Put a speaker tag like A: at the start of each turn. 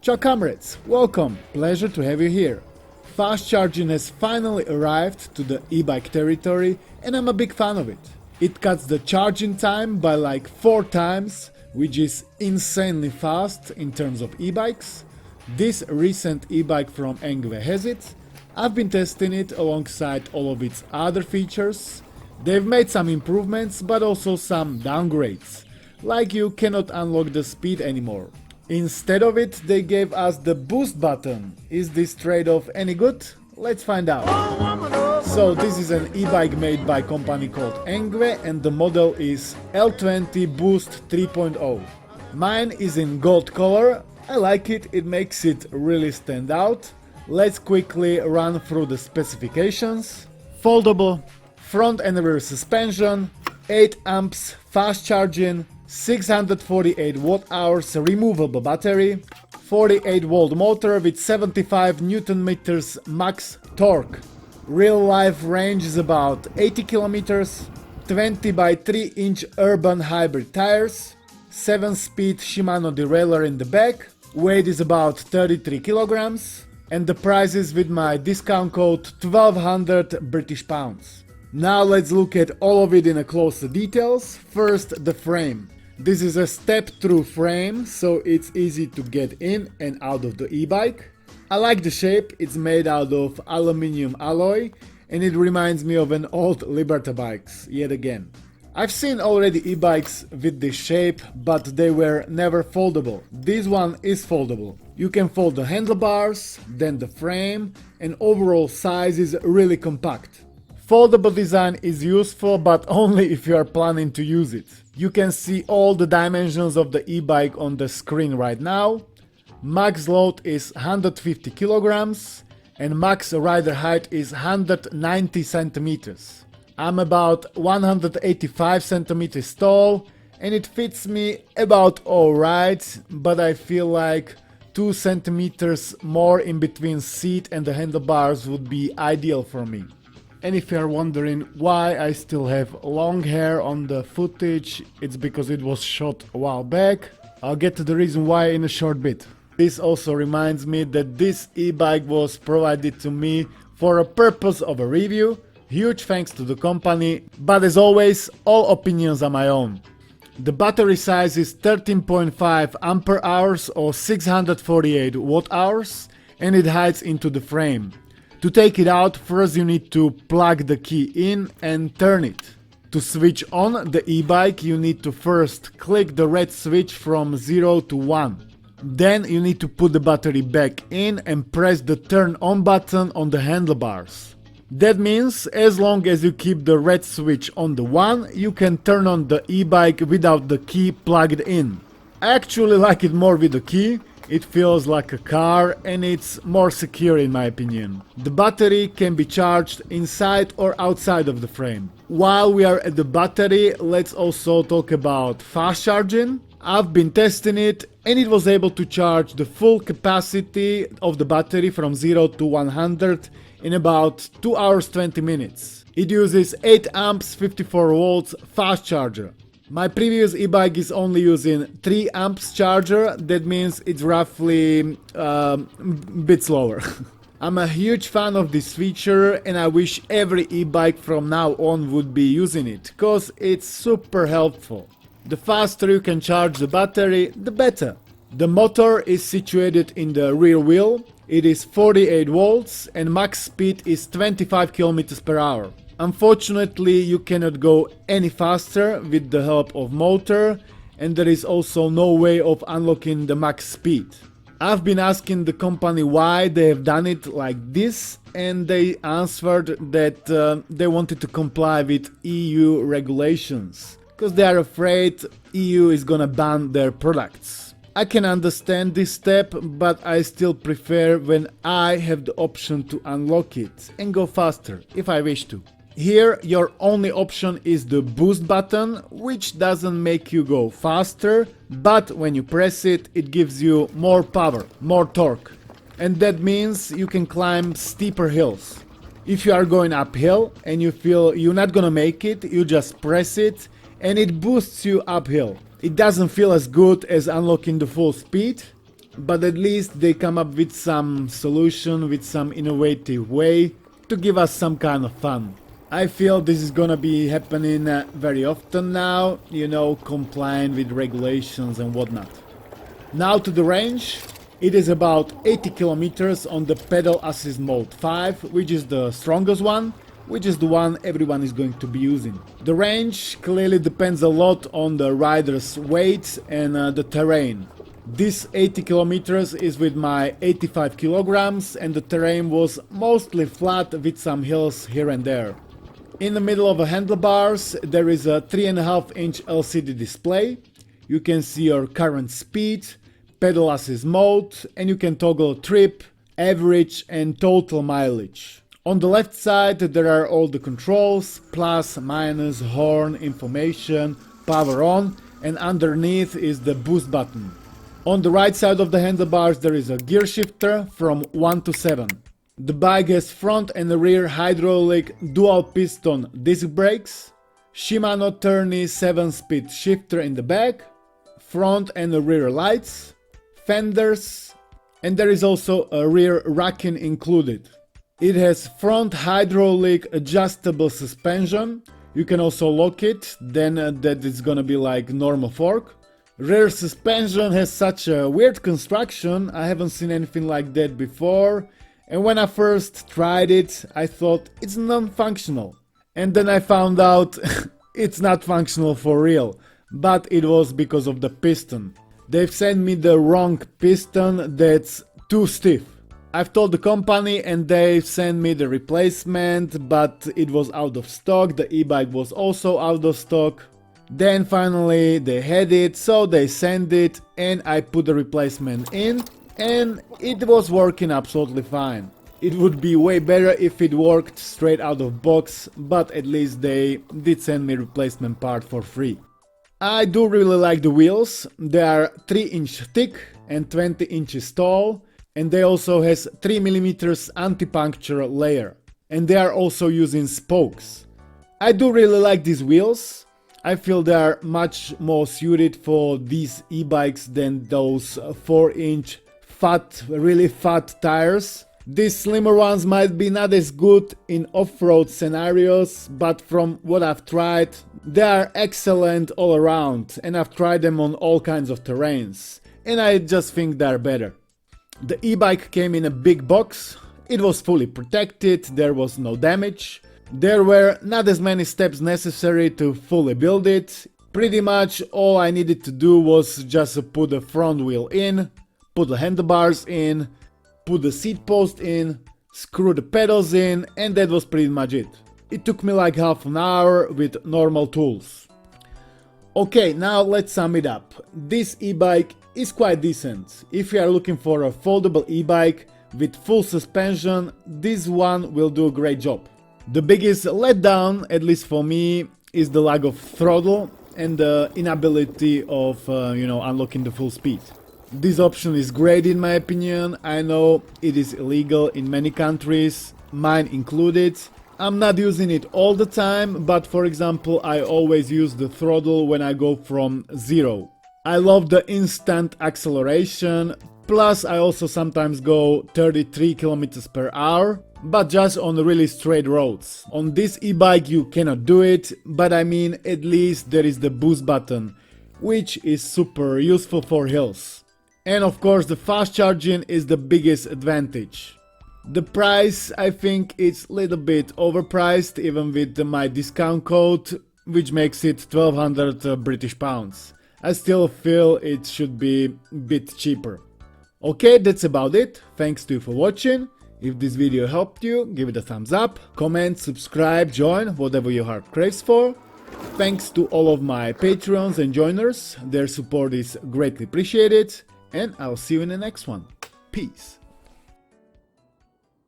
A: Ciao comrades, welcome, pleasure to have you here. Fast charging has finally arrived to the e-bike territory and I'm a big fan of it. It cuts the charging time by like 4 times, which is insanely fast in terms of e-bikes. This recent e-bike from Engwe has it. I've been testing it alongside all of its other features. They've made some improvements but also some downgrades, like you cannot unlock the speed anymore. Instead of it, they gave us the boost button. Is this trade-off any good? Let's find out. So this is an e-bike made by a company called Engwe and the model is L20 Boost 3.0. Mine is in gold color. I like it, it makes it really stand out. Let's quickly run through the specifications. Foldable, front and rear suspension, 8 amps, fast charging, 648 watt-hours removable battery, 48 volt motor with 75 newton meters max torque. Real life range is about 80 kilometers, 20 by 3 inch urban hybrid tires, 7-speed Shimano derailleur in the back, weight is about 33 kilograms, and the price is with my discount code 1200 British pounds. Now let's look at all of it in a closer details. First, the frame. This is a step-through frame, so it's easy to get in and out of the e-bike. I like the shape, it's made out of aluminium alloy and it reminds me of an old Liberta bikes, yet again. I've seen already e-bikes with this shape, but they were never foldable. This one is foldable. You can fold the handlebars, then the frame, and overall size is really compact. Foldable design is useful, but only if you are planning to use it. You can see all the dimensions of the e-bike on the screen right now. Max load is 150 kilograms and max rider height is 190 centimeters. I'm about 185 centimeters tall and it fits me about alright, but I feel like 2 centimeters more in between seat and the handlebars would be ideal for me. And if you are wondering why I still have long hair on the footage, it's because it was shot a while back. I'll get to the reason why in a short bit. This also reminds me that this e-bike was provided to me for a purpose of a review. Huge thanks to the company, but as always, all opinions are my own. The battery size is 13.5 ampere hours or 648 watt hours and it hides into the frame. To take it out, first you need to plug the key in and turn it. To switch on the e-bike, you need to first click the red switch from 0 to 1. Then you need to put the battery back in and press the turn on button on the handlebars. That means as long as you keep the red switch on the 1, you can turn on the e-bike without the key plugged in. I actually like it more with the key. It feels like a car and it's more secure in my opinion. The battery can be charged inside or outside of the frame. While we are at the battery, let's also talk about fast charging. I've been testing it and it was able to charge the full capacity of the battery from 0 to 100 in about 2 hours 20 minutes. It uses 8 amps 54 volts fast charger. My previous e-bike is only using 3 amps charger, that means it's roughly a bit slower. I'm a huge fan of this feature and I wish every e-bike from now on would be using it, cause it's super helpful. The faster you can charge the battery, the better. The motor is situated in the rear wheel, it is 48 volts and max speed is 25 km per hour. Unfortunately, you cannot go any faster with the help of motor and there is also no way of unlocking the max speed. I've been asking the company why they have done it like this and they answered that they wanted to comply with EU regulations because they are afraid EU is gonna ban their products. I can understand this step, but I still prefer when I have the option to unlock it and go faster if I wish to. Here your only option is the boost button, which doesn't make you go faster, but when you press it, it gives you more power, more torque. And that means you can climb steeper hills. If you are going uphill and you feel you're not gonna make it, you just press it and it boosts you uphill. It doesn't feel as good as unlocking the full speed. but at least they come up with some solution, with some innovative way to give us some kind of fun. I feel this is gonna be happening very often now, you know, complying with regulations and whatnot. Now to the range. It is about 80 kilometers on the pedal assist mode 5, which is the strongest one, which is the one everyone is going to be using. The range clearly depends a lot on the rider's weight and the terrain. This 80 kilometers is with my 85 kilograms and the terrain was mostly flat with some hills here and there. In the middle of the handlebars there is a 3.5-inch LCD display. You can see your current speed, pedal assist mode, and you can toggle trip, average and total mileage. On the left side there are all the controls, plus, minus, horn, information, power on, and underneath is the boost button. On the right side of the handlebars there is a gear shifter from 1 to 7. The bike has front and rear hydraulic dual piston disc brakes, Shimano Tourney 7-speed shifter in the back, front and rear lights, fenders, and there is also a rear racking included. It has front hydraulic adjustable suspension. You can also lock it, then that is gonna be like normal fork. Rear suspension has such a weird construction, I haven't seen anything like that before, and when I first tried it I thought it's non-functional. And then I found out it's not functional for real, but it was because of the piston. They've sent me the wrong piston that's too stiff. I've told the company and they've sent me the replacement, but it was out of stock, the e-bike was also out of stock. Then finally they had it, so they sent it and I put the replacement in and it was working absolutely fine. It would be way better if it worked straight out of box, but at least they did send me replacement part for free. I do really like the wheels. They are 3-inch thick and 20 inches tall, and they also has 3mm anti-puncture layer, and they are also using spokes. I do really like these wheels. I feel they are much more suited for these e-bikes than those 4-inch fat, really fat tires. These slimmer ones might be not as good in off-road scenarios, but from what I've tried, they are excellent all around, and I've tried them on all kinds of terrains, and I just think they're better. The e-bike came in a big box, it was fully protected, there was no damage, there were not as many steps necessary to fully build it. Pretty much all I needed to do was just put the front wheel in, put the handlebars in, put the seat post in, screw the pedals in, and that was pretty much it. It took me like half an hour with normal tools. Okay, now let's sum it up. This e-bike is quite decent. If you are looking for a foldable e-bike with full suspension, this one will do a great job. The biggest letdown, at least for me, is the lack of throttle and the inability of unlocking the full speed. This option is great in my opinion. I know it is illegal in many countries, mine included. I'm not using it all the time, but for example I always use the throttle when I go from 0. I love the instant acceleration, plus I also sometimes go 33 km per hour, but just on really straight roads. On this e-bike you cannot do it, but I mean at least there is the boost button, which is super useful for hills. And of course the fast charging is the biggest advantage. The price, I think it's a little bit overpriced even with my discount code, which makes it 1200 British pounds. I still feel it should be a bit cheaper. Okay, that's about it. Thanks to you for watching. If this video helped you, give it a thumbs up, comment, subscribe, join, whatever your heart craves for. Thanks to all of my Patreons and joiners, their support is greatly appreciated, and I'll see you in the next one. Peace.